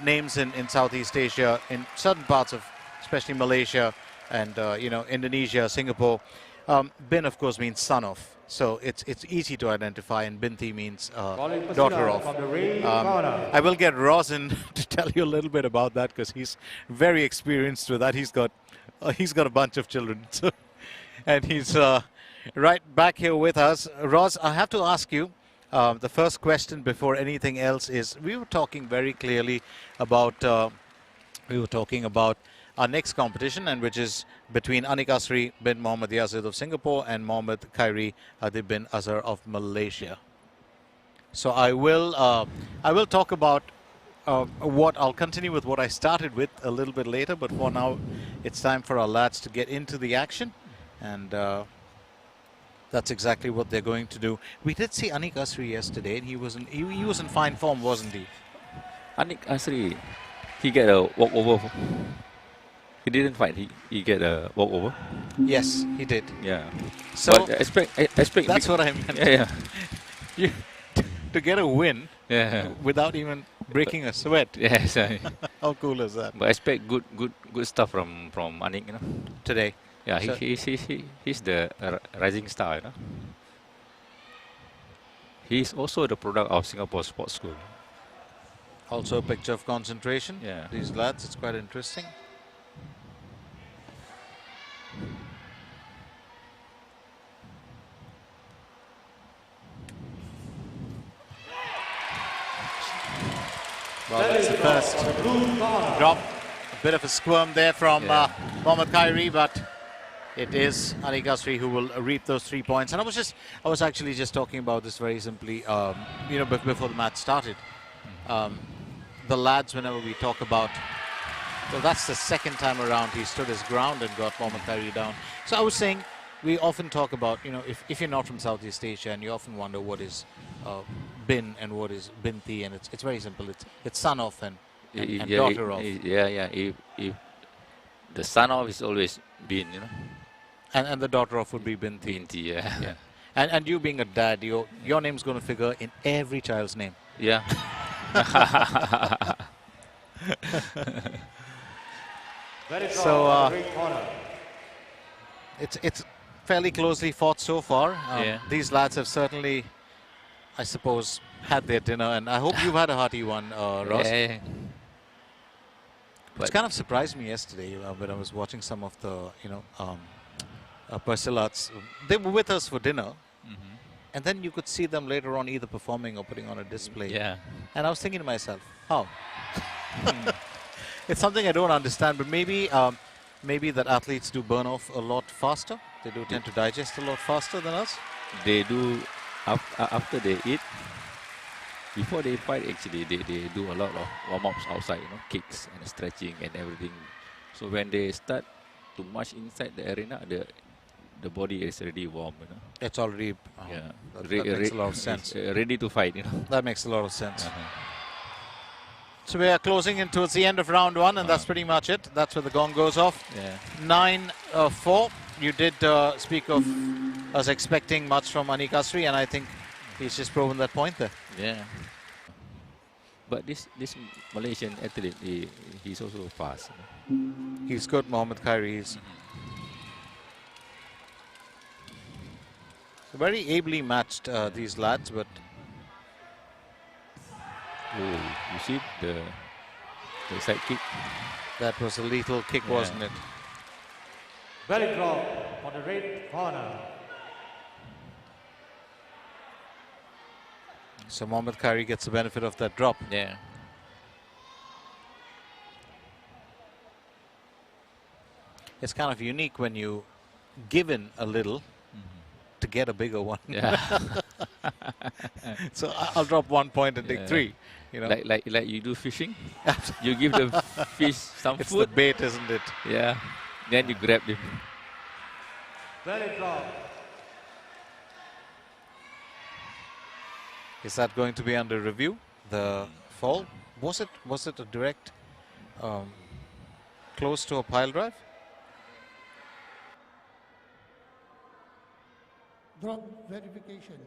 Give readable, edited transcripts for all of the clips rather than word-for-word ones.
names in Southeast Asia, in certain parts of, especially Malaysia and Indonesia, Singapore. Bin, of course, means son of, so it's easy to identify, and Binti means daughter of. I will get Rosin to tell you a little bit about that because he's very experienced with that. He's got a bunch of children, so, and he's right back here with us. Roz, I have to ask you. The first question before anything else is, we were talking very clearly about our next competition, and which is between Aniq Asri bin Mohammad Yazid of Singapore and Mohammad Khairi Adib bin Azhar of Malaysia. So I will talk about I'll continue with what I started with a little bit later, but for now it's time for our lads to get into the action, and that's exactly what they're going to do. We did see Aniq Asri yesterday, and he was in fine form, wasn't he? Aniq Asri, he get a walkover. He didn't fight. He get a walkover. Yes, he did. Yeah. So but expect that's what I meant. Yeah. To get a win. Yeah. Without even breaking a sweat. Yes. How cool is that? But expect good stuff from Aniq, today. Yeah, so he's the rising star, He's also the product of Singapore Sports School. Also a picture of concentration. Yeah. These lads, it's quite interesting. Well, that's the first drop. A bit of a squirm there from Mohammad Khairi, but it is Aniq Asri who will reap those 3 points. And I was actually just talking about this very simply, before the match started. The lads, whenever we talk about, well, that's the second time around he stood his ground and got Mohammad Khairi down. So I was saying, we often talk about, if you're not from Southeast Asia, and you often wonder what is bin and what is binti, and it's very simple. It's son of and daughter of. If the son of is always bin, And the daughter of would be binti. Binti, yeah. And you being a dad, your name's going to figure in every child's name. Yeah. So it's fairly closely fought so far. These lads have certainly, I suppose, had their dinner, and I hope you've had a hearty one, Ross. Yeah. Which kind of surprised me yesterday when I was watching some of the, Silats. They were with us for dinner, and then you could see them later on either performing or putting on a display. Yeah. And I was thinking to myself, how? It's something I don't understand, but maybe that athletes do burn off a lot faster. They do tend to digest a lot faster than us. They do, after they eat, before they fight, actually, they do a lot of warm-ups outside, kicks and stretching and everything. So when they start to march inside the arena, the body is already warm, It's already, that makes a lot of sense. Ready to fight, That makes a lot of sense. So we are closing in towards the end of round one, and that's pretty much it. That's where the gong goes off. 9-4. You did speak of us expecting much from Aniq Asri, and I think he's just proven that point there. Yeah. But this Malaysian athlete, he's also fast. He's good, Mohammad Khairi. So very ably matched, these lads, but... Oh, you see the side kick? That was a lethal kick, wasn't it? Belly drop on the red corner. So Mohammad Khairi gets the benefit of that drop. Yeah. It's kind of unique when you give in a little to get a bigger one. Yeah. So I'll drop 1 point and take 3. Like you do fishing. You give the fish some it's food. It's the bait, isn't it? Yeah. Then you grab him. Belly drop. Is that going to be under review? The fall? Was it a direct close to a pile drive? Drop verification.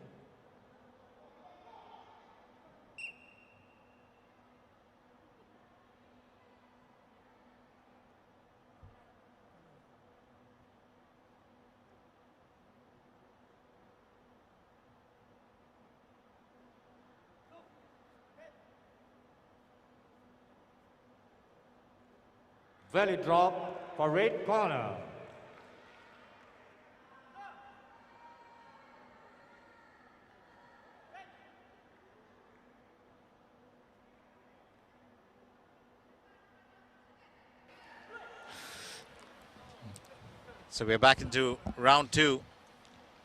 Belly drop for red corner. So we're back into round 2.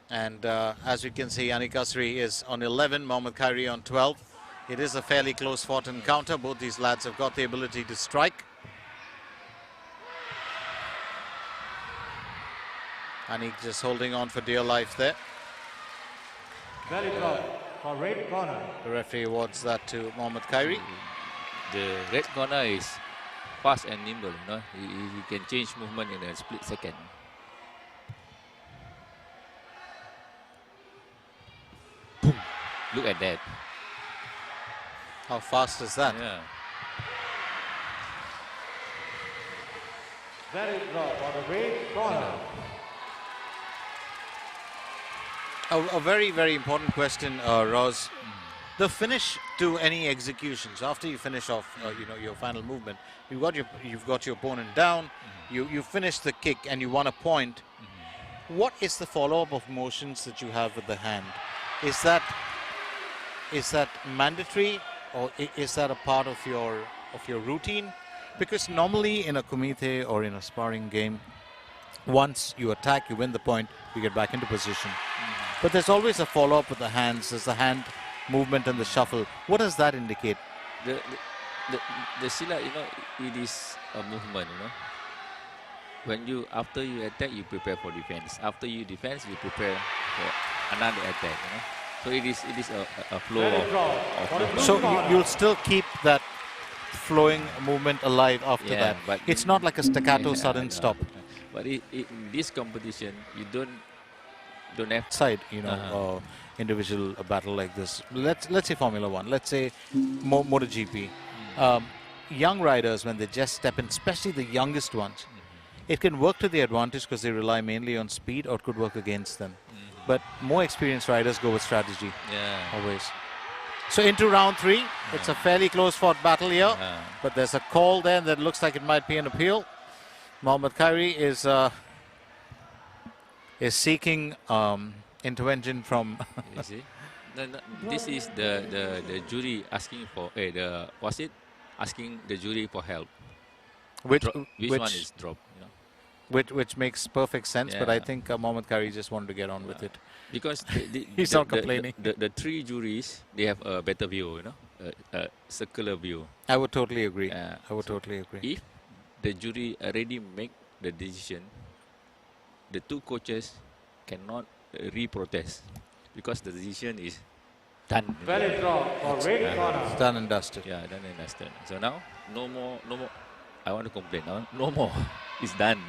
And as we can see, Aniq Asri is on 11, Mohammad Khairi on 12. It is a fairly close fought encounter. Both these lads have got the ability to strike. Aniq just holding on for dear life there. Belly drop for red corner. The referee awards that to Mohammad Khairi. The red corner is fast and nimble, you know. He can change movement in a split second. Boom. Look at that. How fast is that? Yeah. Belly drop for the red corner. A very, very important question, Roz. The finish to any executions after you finish off, your final movement. You've got your opponent down. You finish the kick and you want a point. What is the follow-up of motions that you have with the hand? Is that mandatory, or is that a part of your routine? Because normally in a kumite or in a sparring game, once you attack, you win the point, you get back into position. But there's always a follow-up with the hands. There's the hand movement and the shuffle. What does that indicate? The silat, it is a movement, after you attack, you prepare for defense. After you defense, you prepare for another attack, So it is a flow of movement. So you'll still keep that flowing movement alive after that. But it's not like a staccato sudden stop. But in this competition, you don't have side, individual battle like this. Let's say Formula One. Let's say MotoGP. Young riders, when they just step in, especially the youngest ones, it can work to their advantage because they rely mainly on speed, or it could work against them. But more experienced riders go with strategy. Always. So into round 3, it's a fairly close fought battle here, but there's a call there that looks like it might be an appeal. Mohammad Khairi is seeking intervention from. You see, this is the jury asking for asking the jury for help. Which one is drop? Which makes perfect sense, but I think Mohammad Khairi just wanted to get on with it. Because he's not complaining. The 3 juries, they have a better view, a circular view. I would totally agree. Totally agree. If the jury already make the decision, the 2 coaches cannot re-protest because the decision is done. Belly drop for red corner. It's done and dusted. Yeah, done and dusted. So now, no more. I want to complain now. No more. It's done.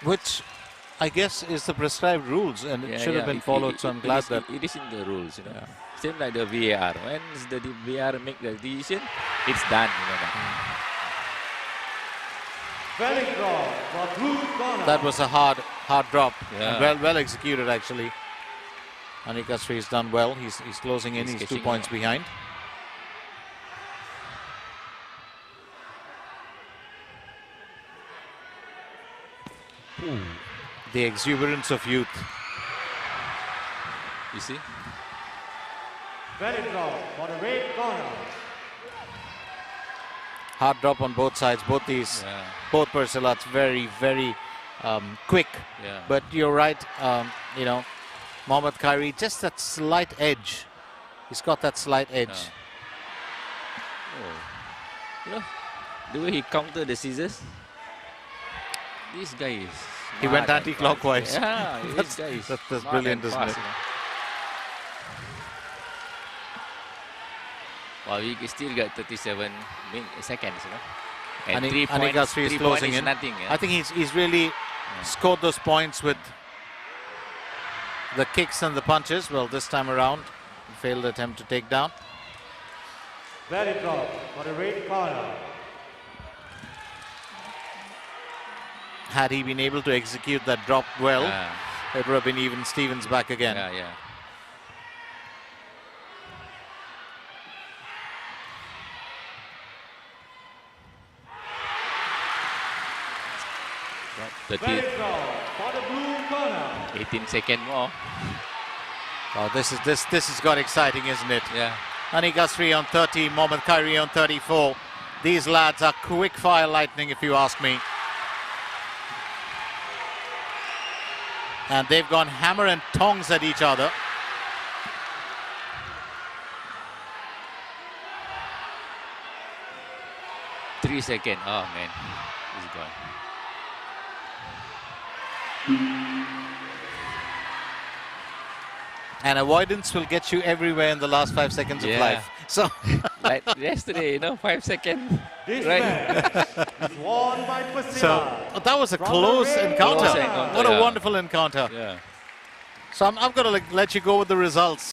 Which I guess is the prescribed rules, and it should have been followed. So I'm glad that it is in the rules. Same like the VAR. When the VAR make the decision, it's done. Belly drop for blue corner. That was a hard drop. And well executed actually. Aniq Asri has done well. He's closing in. He's 2 points behind. The exuberance of youth. You see? Belly drop for the red corner. Hard drop on both sides. Both both Persilats very, very quick. But you're right. Mohammad Khairi, just that slight edge. He's got that slight edge. The way he countered the scissors. This guy is. He went anti-clockwise. Yeah, this guy is that's brilliant, isn't it? Well, we still got 37 seconds, And Aniq Asri is closing in. Nothing, I think he's really scored those points with the kicks and the punches. Well, this time around, failed attempt to take down. Belly drop for the red corner. Had he been able to execute that drop well, it would have been even Stevens back again. 30, Very draw for the blue corner. 18 seconds more. Oh, this has got exciting, isn't it? Yeah. Aniq Asri on 30, Mohammad Khairi on 34. These lads are quick fire lightning, if you ask me. And they've gone hammer and tongs at each other. Three seconds. Oh man, he's gone. And avoidance will get you everywhere in the last 5 seconds of Yeah. life. So, Like yesterday, 5 seconds. This Right. match is won by so Silat. that was a From close the red encounter. Close encounter, What a yeah. wonderful encounter. Yeah. So I'm going to let you go with the results.